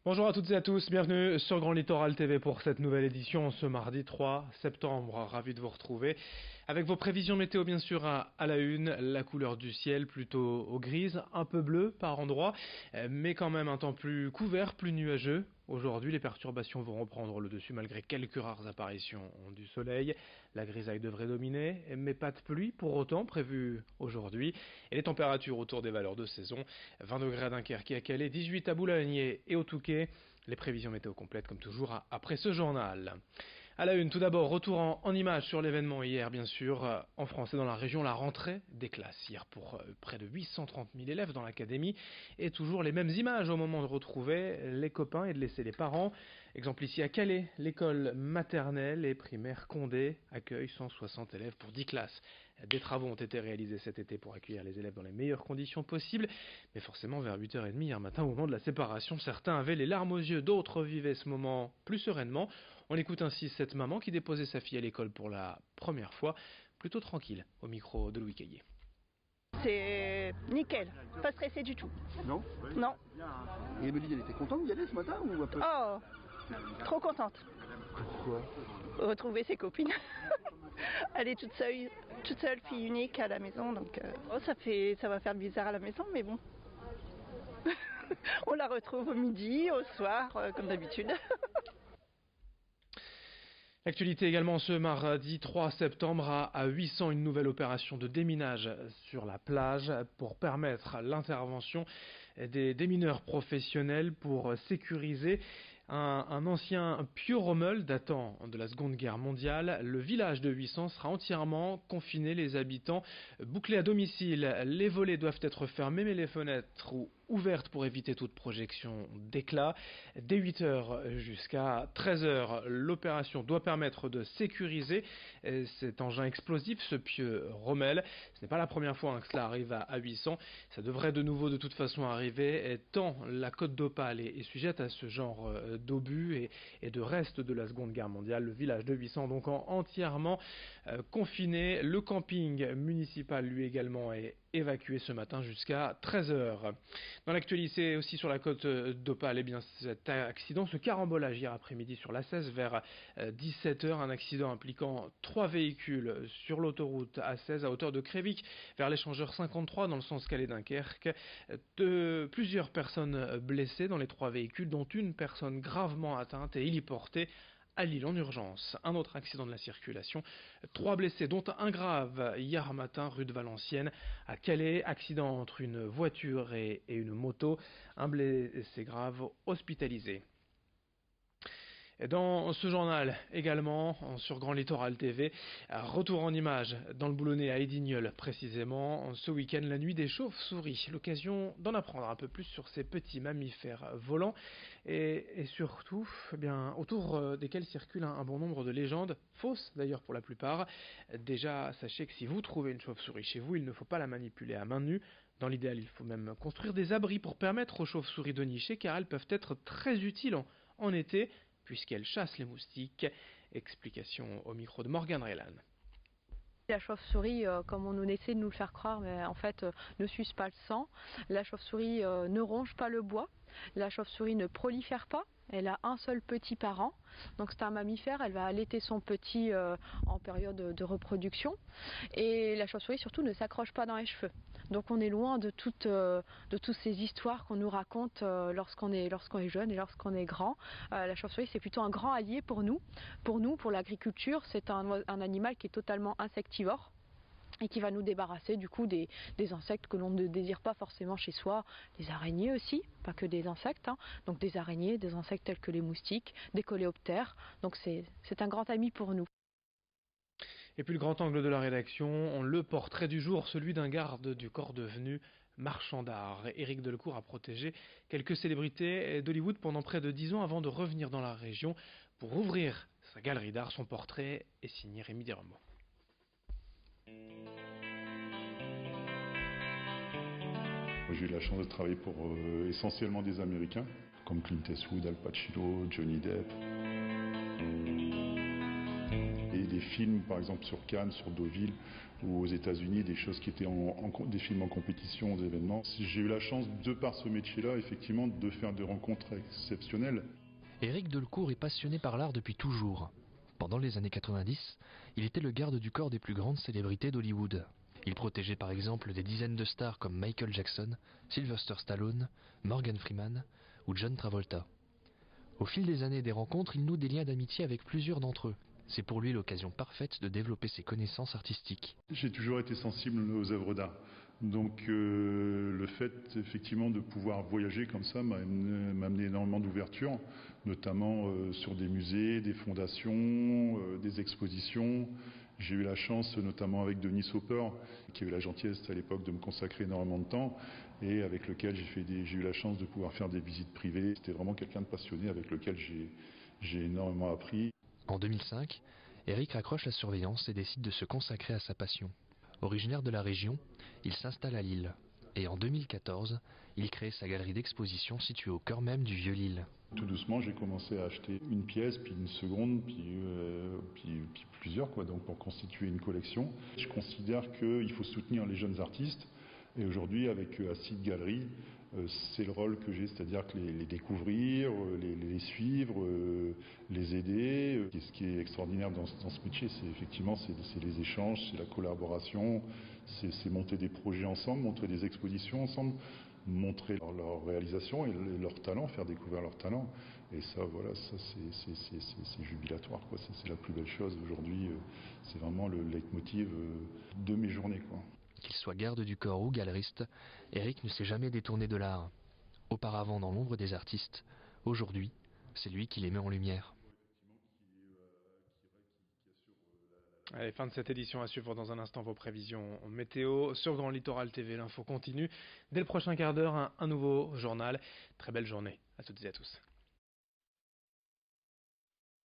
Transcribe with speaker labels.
Speaker 1: Bonjour à toutes et à tous, bienvenue sur Grand Littoral TV pour cette nouvelle édition ce mardi 3 septembre. Ravi de vous retrouver avec vos prévisions météo bien sûr à la une, la couleur du ciel plutôt au grise, un peu bleu par endroits, mais quand même un temps plus couvert, plus nuageux. Aujourd'hui, les perturbations vont reprendre le dessus malgré quelques rares apparitions du soleil. La grisaille devrait dominer, mais pas de pluie pour autant prévue aujourd'hui. Et les températures autour des valeurs de saison, 20 degrés à Dunkerque et à Calais, 18 à Boulogne et au Touquet. Les prévisions météo complètes comme toujours après ce journal. À la une, tout d'abord, retour en images sur l'événement hier, bien sûr, en France et dans la région, la rentrée des classes. Hier, pour près de 830 000 élèves dans l'académie, et toujours les mêmes images au moment de retrouver les copains et de laisser les parents. Exemple ici à Calais, l'école maternelle et primaire Condé accueille 160 élèves pour 10 classes. Des travaux ont été réalisés cet été pour accueillir les élèves dans les meilleures conditions possibles, mais forcément vers 8h30 hier matin, au moment de la séparation, certains avaient les larmes aux yeux, d'autres vivaient ce moment plus sereinement. On écoute ainsi cette maman qui déposait sa fille à l'école pour la première fois, plutôt tranquille, au micro de Louis Caillé.
Speaker 2: C'est nickel, pas stressé du tout.
Speaker 3: Non?
Speaker 2: Non.
Speaker 3: Et Émilie, elle était contente d'y aller ce matin ou un peu?
Speaker 2: Oh, trop contente.
Speaker 3: Pourquoi?
Speaker 2: Retrouver ses copines. Elle est toute seule, fille unique à la maison, donc ça va faire bizarre à la maison, mais bon. On la retrouve au midi, au soir, comme d'habitude.
Speaker 1: L'actualité également ce mardi 3 septembre à 800, une nouvelle opération de déminage sur la plage pour permettre l'intervention des démineurs professionnels pour sécuriser un ancien pieu Rommel datant de la Seconde Guerre mondiale. Le village de 800 sera entièrement confiné, les habitants bouclés à domicile. Les volets doivent être fermés mais les fenêtres ouvertes pour éviter toute projection d'éclat. Dès 8h jusqu'à 13h, l'opération doit permettre de sécuriser cet engin explosif, ce pieu Rommel. Ce n'est pas la première fois que cela arrive à 800. Ça devrait de nouveau de toute façon arriver, tant la Côte d'Opale est sujette à ce genre d'obus et de restes de la Seconde Guerre mondiale. Le village de 800 donc entièrement confiné. Le camping municipal lui également est évacué ce matin jusqu'à 13h. Dans l'actualité aussi sur la Côte d'Opale, cet accident, ce carambolage hier après-midi sur l'A16 vers 17h, un accident impliquant 3 véhicules sur l'autoroute A16 à hauteur de Crévic vers l'échangeur 53 dans le sens Calais-Dunkerque. Plusieurs personnes blessées dans les 3 véhicules, dont une personne gravement atteinte et héliportée à Lille en urgence. Un autre accident de la circulation, 3 blessés dont un grave hier matin rue de Valenciennes à Calais, accident entre une voiture et une moto, un blessé grave hospitalisé. Dans ce journal également, sur Grand Littoral TV, retour en images dans le Boulonnais à Edignolles précisément, ce week-end la nuit des chauves-souris, l'occasion d'en apprendre un peu plus sur ces petits mammifères volants et surtout autour desquels circulent un bon nombre de légendes, fausses d'ailleurs pour la plupart. Déjà, sachez que si vous trouvez une chauve-souris chez vous, il ne faut pas la manipuler à main nue. Dans l'idéal, il faut même construire des abris pour permettre aux chauves-souris de nicher car elles peuvent être très utiles en été puisqu'elle chasse les moustiques. Explication au micro de Morgane Reylan.
Speaker 4: La chauve-souris, comme on essaie de nous le faire croire, mais en fait ne suce pas le sang. La chauve-souris ne ronge pas le bois. La chauve-souris ne prolifère pas. Elle a un seul petit par an. Donc c'est un mammifère, elle va allaiter son petit en période de reproduction. Et la chauve-souris surtout ne s'accroche pas dans les cheveux. Donc on est loin de toutes ces histoires qu'on nous raconte lorsqu'on est jeune et lorsqu'on est grand. La chauve-souris c'est plutôt un grand allié pour nous. Pour l'agriculture, c'est un animal qui est totalement insectivore et qui va nous débarrasser du coup des insectes que l'on ne désire pas forcément chez soi, des araignées aussi, pas que des insectes, donc des araignées, des insectes tels que les moustiques, des coléoptères, donc c'est un grand ami pour nous.
Speaker 1: Et puis le grand angle de la rédaction, le portrait du jour, celui d'un garde du corps devenu marchand d'art. Éric Delcourt a protégé quelques célébrités d'Hollywood pendant près de 10 ans avant de revenir dans la région pour ouvrir sa galerie d'art. Son portrait est signé Rémi Desremeaux.
Speaker 5: J'ai eu la chance de travailler pour essentiellement des Américains, comme Clint Eastwood, Al Pacino, Johnny Depp, et des films, par exemple sur Cannes, sur Deauville, ou aux États-Unis, des choses qui étaient des films en compétition, des événements. J'ai eu la chance, de par ce métier-là, effectivement, de faire des rencontres exceptionnelles.
Speaker 6: Éric Delcourt est passionné par l'art depuis toujours. Pendant les années 90, il était le garde du corps des plus grandes célébrités d'Hollywood. Il protégeait par exemple des dizaines de stars comme Michael Jackson, Sylvester Stallone, Morgan Freeman ou John Travolta. Au fil des années et des rencontres, il noue des liens d'amitié avec plusieurs d'entre eux. C'est pour lui l'occasion parfaite de développer ses connaissances artistiques.
Speaker 5: J'ai toujours été sensible aux œuvres d'art. Donc le fait effectivement de pouvoir voyager comme ça m'a amené énormément d'ouverture, notamment sur des musées, des fondations, des expositions. J'ai eu la chance, notamment avec Denis Hopper, qui a eu la gentillesse à l'époque de me consacrer énormément de temps et avec lequel j'ai eu la chance de pouvoir faire des visites privées. C'était vraiment quelqu'un de passionné avec lequel j'ai énormément appris.
Speaker 6: En 2005, Éric raccroche la surveillance et décide de se consacrer à sa passion. Originaire de la région, il s'installe à Lille. Et en 2014, il crée sa galerie d'exposition située au cœur même du Vieux-Lille.
Speaker 5: Tout doucement, j'ai commencé à acheter une pièce, puis une seconde, puis plusieurs, donc pour constituer une collection. Je considère qu'il faut soutenir les jeunes artistes. Et aujourd'hui, avec Acide Galerie, c'est le rôle que j'ai, c'est-à-dire que les découvrir, les suivre, les aider. Et ce qui est extraordinaire dans ce métier, c'est effectivement c'est les échanges, c'est la collaboration, c'est monter des projets ensemble, montrer des expositions ensemble, montrer leur réalisation et leur talent, faire découvrir leur talent. Et ça, voilà, ça c'est jubilatoire, quoi. C'est la plus belle chose aujourd'hui. C'est vraiment le leitmotiv de mes journées, quoi.
Speaker 6: Qu'il soit garde du corps ou galeriste, Éric ne s'est jamais détourné de l'art. Auparavant dans l'ombre des artistes, aujourd'hui, c'est lui qui les met en lumière.
Speaker 1: Allez, fin de cette édition, à suivre dans un instant vos prévisions météo sur Grand Littoral TV. L'info continue. Dès le prochain quart d'heure, un nouveau journal. Très belle journée à toutes et à tous.